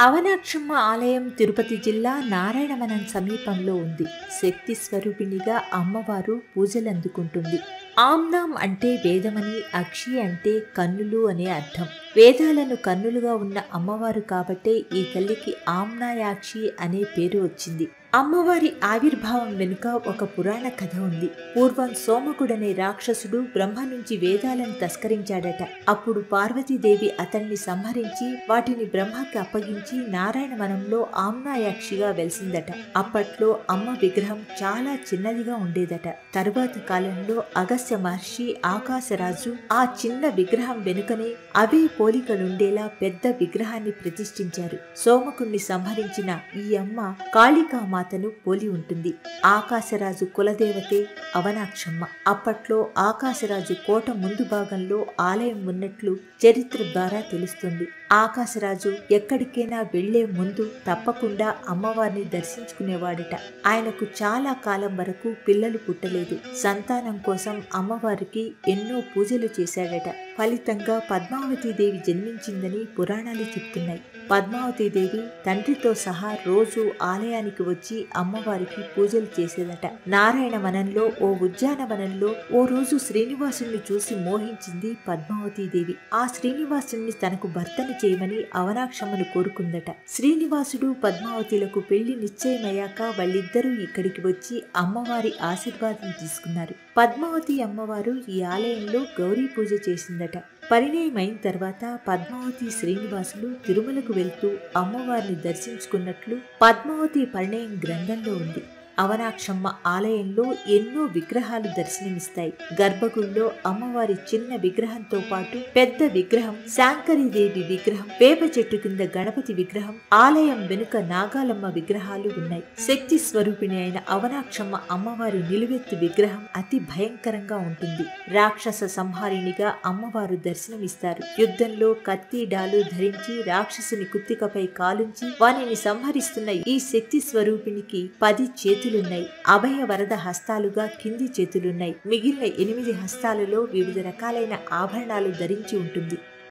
అవనాక్షమ్మ ఆలయం తిరుపతి జిల్లా నారాయణవనం సమీపంలో ఉంది. శక్తి స్వరూపిణిగా అమ్మవారు పూజలందుకుంటుంది. ఆమ్నాం అంటే వేదమని, అక్షి అంటే కన్నులు అనే అర్థం. వేదాలను కన్నులుగా ఉన్న అమ్మవారు కాబట్టే ఈ తల్లికి ఆమ్నాయాక్షి అనే పేరు వచ్చింది. అమ్మవారి ఆవిర్భావం వెనుక ఒక పురాణ కథ ఉంది. పూర్వం సోమకుడనే రాక్షసుడు బ్రహ్మ నుంచి వేదాలను తస్కరించాడట. అప్పుడు పార్వతీదేవి అతన్ని సంహరించి వాటిని బ్రహ్మకి అప్పగించి నారాయణవనంలో ఆమ్నాయాక్షిగా వెలిసిందట. అప్పట్లో అమ్మ విగ్రహం చాలా చిన్నదిగా ఉండేదట. తరువాత కాలంలో అగస్త్య మహర్షి, ఆకాశరాజు ఆ చిన్న విగ్రహం వెనుకనే అవే పోలికలుండేలా పెద్ద విగ్రహాన్ని ప్రతిష్ఠించారు. సోమకుణ్ణి సంహరించిన ఈ అమ్మ కాళికామాతను పోలి ఉంటుంది. ఆకాశరాజు కులదేవతే అవనాక్షమ్మ. అప్పట్లో ఆకాశరాజు కోట ముందు భాగంలో ఆలయం ఉన్నట్లు చరిత్ర ద్వారా తెలుస్తుంది. ఆకాశరాజు ఎక్కడికైనా వెళ్లే ముందు తప్పకుండా అమ్మవారిని దర్శించుకునేవాడట. ఆయనకు చాలా కాలం వరకు పిల్లలు పుట్టలేదు. సంతానం కోసం అమ్మవారికి ఎన్నో పూజలు చేశాడట. ఫలితంగా పద్మావతీదేవి జన్మించిందని పురాణాలు చెప్తున్నాయి. పద్మావతీదేవి తండ్రితో సహా రోజు ఆలయానికి వచ్చి అమ్మవారికి పూజలు చేసేదట. నారాయణవనంలో ఓ ఉద్యానవనంలో ఓ రోజు శ్రీనివాసుని చూసి మోహించింది పద్మావతీదేవి. ఆ శ్రీనివాసుని తనకు భర్తను చేయమని అవనాక్షమ్మను కోరుకుందట. శ్రీనివాసుడు పద్మావతిలకు పెళ్లి నిశ్చయమయ్యాక వాళ్ళిద్దరూ ఇక్కడికి వచ్చి అమ్మవారి ఆశీర్వాదం తీసుకున్నారు. పద్మావతి అమ్మవారు ఈ ఆలయంలో గౌరీ పూజ చేసిందట. పరిణయమైన తర్వాత పద్మావతి శ్రీనివాసులు తిరుమలకు వెళ్తూ అమ్మవారిని దర్శించుకున్నట్లు పద్మావతి పరిణయం గ్రంథంలో ఉంది. అవనాక్షమ్మ ఆలయంలో ఎన్నో విగ్రహాలు దర్శనమిస్తాయి. గర్భగుడిలో అమ్మవారి చిన్న విగ్రహంతో పాటు పెద్ద విగ్రహం, శాంకరీదేవి విగ్రహం, వేప చెట్టు కింద గణపతి విగ్రహం, ఆలయం వెనుక నాగాలమ్మ విగ్రహాలు ఉన్నాయి. శక్తి స్వరూపిణి అయిన అవనాక్షమ్మ అమ్మవారి నిలువెత్తు విగ్రహం అతి భయంకరంగా ఉంటుంది. రాక్షస సంహారిణిగా అమ్మవారు దర్శనమిస్తారు. యుద్ధంలో కత్తి డాలు ధరించి రాక్షసుని కుత్తికపై కాలుంచి వానిని సంహరిస్తున్న ఈ శక్తి స్వరూపిణికి 10 చేతులున్నాయి. అభయ వరద హస్తాలుగా కింది చేతులున్నాయి. మిగిలిన 8 హస్తాలలో వివిధ రకాలైన ఆభరణాలు ధరించి ఉంటుంది.